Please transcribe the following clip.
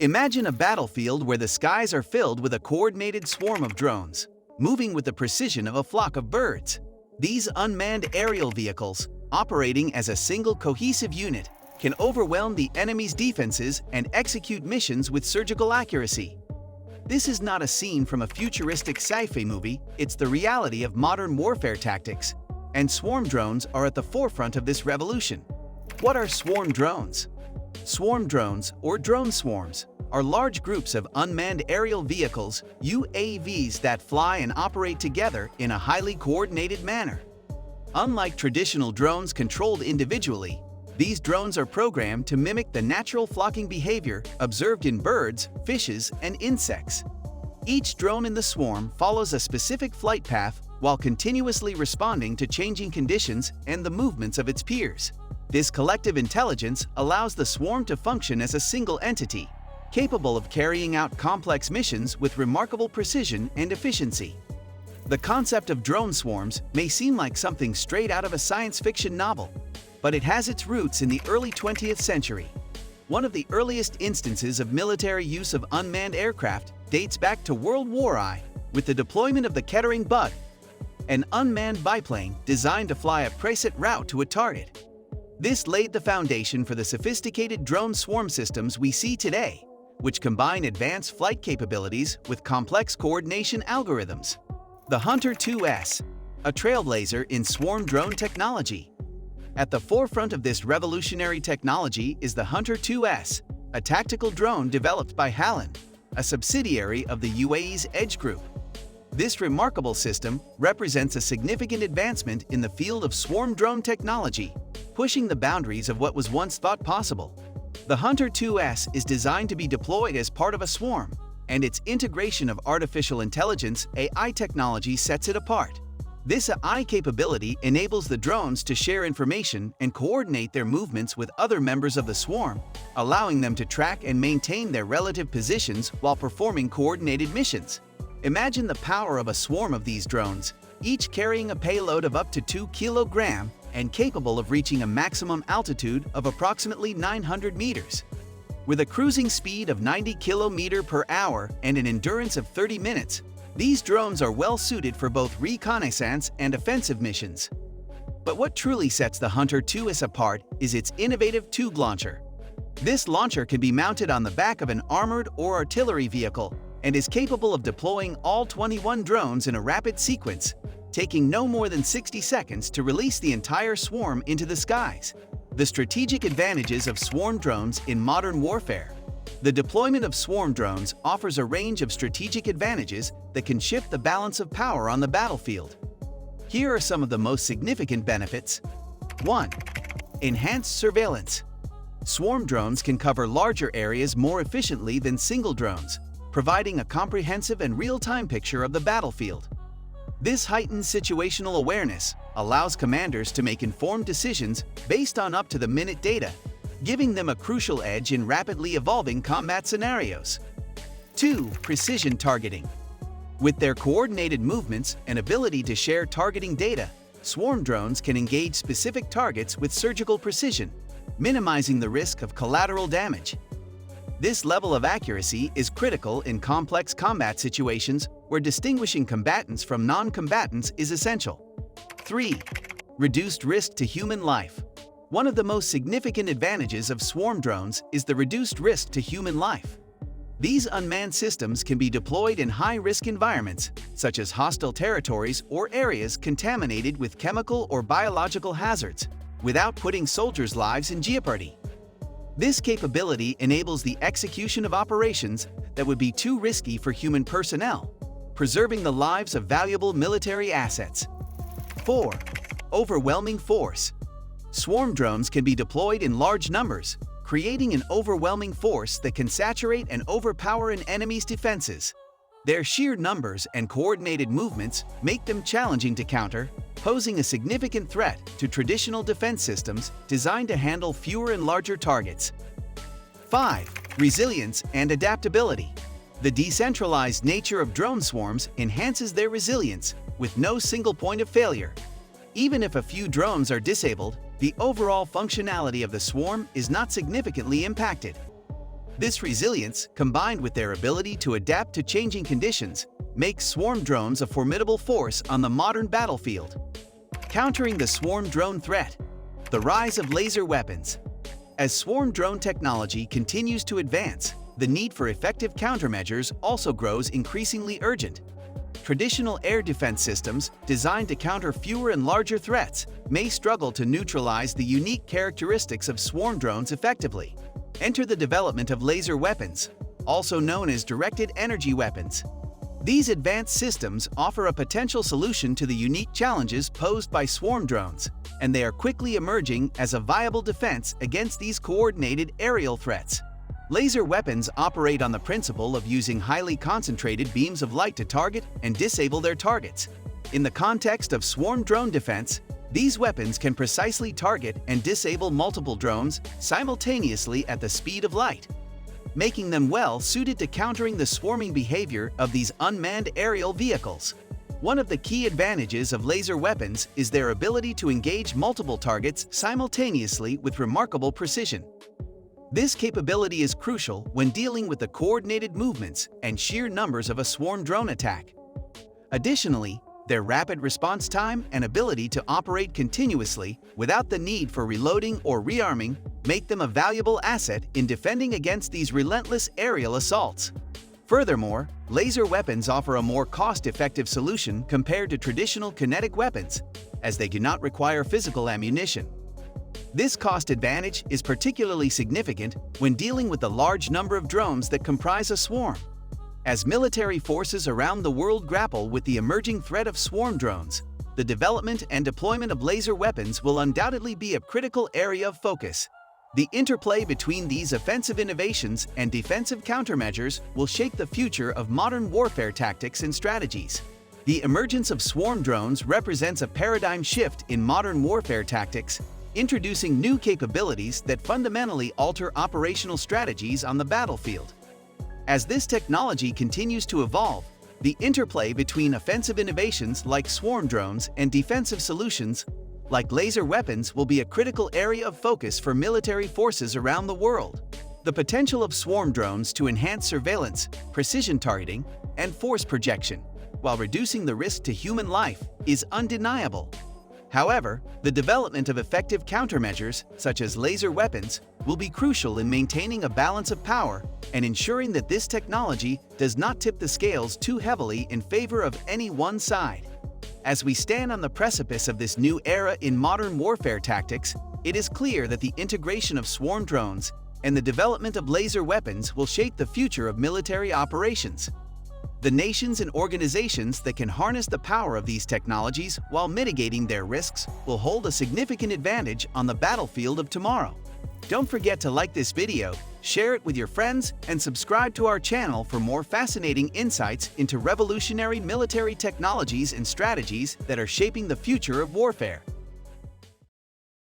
Imagine a battlefield where the skies are filled with a coordinated swarm of drones, moving with the precision of a flock of birds. These unmanned aerial vehicles, operating as a single cohesive unit, can overwhelm the enemy's defenses and execute missions with surgical accuracy. This is not a scene from a futuristic sci-fi movie, it's the reality of modern warfare tactics, and swarm drones are at the forefront of this revolution. What are swarm drones? Swarm drones, or drone swarms, are large groups of unmanned aerial vehicles, UAVs, that fly and operate together in a highly coordinated manner. Unlike traditional drones controlled individually, these drones are programmed to mimic the natural flocking behavior observed in birds, fishes, and insects. Each drone in the swarm follows a specific flight path while continuously responding to changing conditions and the movements of its peers. This collective intelligence allows the swarm to function as a single entity, capable of carrying out complex missions with remarkable precision and efficiency. The concept of drone swarms may seem like something straight out of a science fiction novel, but it has its roots in the early 20th century. One of the earliest instances of military use of unmanned aircraft dates back to World War I, with the deployment of the Kettering Bug, an unmanned biplane designed to fly a preset route to a target. This laid the foundation for the sophisticated drone swarm systems we see today, which combine advanced flight capabilities with complex coordination algorithms. The Hunter 2S, a trailblazer in swarm drone technology. At the forefront of this revolutionary technology is the Hunter 2S, a tactical drone developed by Hallan, a subsidiary of the UAE's Edge Group. This remarkable system represents a significant advancement in the field of swarm drone technology, pushing the boundaries of what was once thought possible. The Hunter 2S is designed to be deployed as part of a swarm, and its integration of artificial intelligence (AI) technology sets it apart. This AI capability enables the drones to share information and coordinate their movements with other members of the swarm, allowing them to track and maintain their relative positions while performing coordinated missions. Imagine the power of a swarm of these drones, each carrying a payload of up to 2 kilograms and capable of reaching a maximum altitude of approximately 900 meters. With a cruising speed of 90 km per hour and an endurance of 30 minutes, these drones are well suited for both reconnaissance and offensive missions. But what truly sets the Hunter 2S apart is its innovative tube launcher. This launcher can be mounted on the back of an armored or artillery vehicle and is capable of deploying all 21 drones in a rapid sequence, taking no more than 60 seconds to release the entire swarm into the skies. The strategic advantages of swarm drones in modern warfare. The deployment of swarm drones offers a range of strategic advantages that can shift the balance of power on the battlefield. Here are some of the most significant benefits. 1. Enhanced surveillance. Swarm drones can cover larger areas more efficiently than single drones, providing a comprehensive and real-time picture of the battlefield. This heightened situational awareness allows commanders to make informed decisions based on up-to-the-minute data, giving them a crucial edge in rapidly evolving combat scenarios. 2. Precision targeting. With their coordinated movements and ability to share targeting data, swarm drones can engage specific targets with surgical precision, minimizing the risk of collateral damage. This level of accuracy is critical in complex combat situations where distinguishing combatants from non-combatants is essential. 3. Reduced risk to human life. One of the most significant advantages of swarm drones is the reduced risk to human life. These unmanned systems can be deployed in high-risk environments, such as hostile territories or areas contaminated with chemical or biological hazards, without putting soldiers' lives in jeopardy. This capability enables the execution of operations that would be too risky for human personnel, preserving the lives of valuable military assets. 4. Overwhelming force. Swarm drones can be deployed in large numbers, creating an overwhelming force that can saturate and overpower an enemy's defenses. Their sheer numbers and coordinated movements make them challenging to counter, posing a significant threat to traditional defense systems designed to handle fewer and larger targets. 5. Resilience and adaptability. The decentralized nature of drone swarms enhances their resilience, with no single point of failure. Even if a few drones are disabled, the overall functionality of the swarm is not significantly impacted. This resilience, combined with their ability to adapt to changing conditions, makes swarm drones a formidable force on the modern battlefield. Countering the swarm drone threat. The rise of laser weapons. As swarm drone technology continues to advance, the need for effective countermeasures also grows increasingly urgent. Traditional air defense systems, designed to counter fewer and larger threats, may struggle to neutralize the unique characteristics of swarm drones effectively. Enter the development of laser weapons, also known as directed energy weapons. These advanced systems offer a potential solution to the unique challenges posed by swarm drones, and they are quickly emerging as a viable defense against these coordinated aerial threats. Laser weapons operate on the principle of using highly concentrated beams of light to target and disable their targets. In the context of swarm drone defense, these weapons can precisely target and disable multiple drones simultaneously at the speed of light, making them well suited to countering the swarming behavior of these unmanned aerial vehicles. One of the key advantages of laser weapons is their ability to engage multiple targets simultaneously with remarkable precision. This capability is crucial when dealing with the coordinated movements and sheer numbers of a swarm drone attack. Additionally, their rapid response time and ability to operate continuously without the need for reloading or rearming make them a valuable asset in defending against these relentless aerial assaults. Furthermore, laser weapons offer a more cost-effective solution compared to traditional kinetic weapons, as they do not require physical ammunition. This cost advantage is particularly significant when dealing with the large number of drones that comprise a swarm. As military forces around the world grapple with the emerging threat of swarm drones, the development and deployment of laser weapons will undoubtedly be a critical area of focus. The interplay between these offensive innovations and defensive countermeasures will shape the future of modern warfare tactics and strategies. The emergence of swarm drones represents a paradigm shift in modern warfare tactics, introducing new capabilities that fundamentally alter operational strategies on the battlefield. As this technology continues to evolve, the interplay between offensive innovations like swarm drones and defensive solutions like laser weapons will be a critical area of focus for military forces around the world. The potential of swarm drones to enhance surveillance, precision targeting, and force projection, while reducing the risk to human life, is undeniable. However, the development of effective countermeasures, such as laser weapons, will be crucial in maintaining a balance of power and ensuring that this technology does not tip the scales too heavily in favor of any one side. As we stand on the precipice of this new era in modern warfare tactics, it is clear that the integration of swarm drones and the development of laser weapons will shape the future of military operations. The nations and organizations that can harness the power of these technologies while mitigating their risks will hold a significant advantage on the battlefield of tomorrow. Don't forget to like this video, share it with your friends, and subscribe to our channel for more fascinating insights into revolutionary military technologies and strategies that are shaping the future of warfare.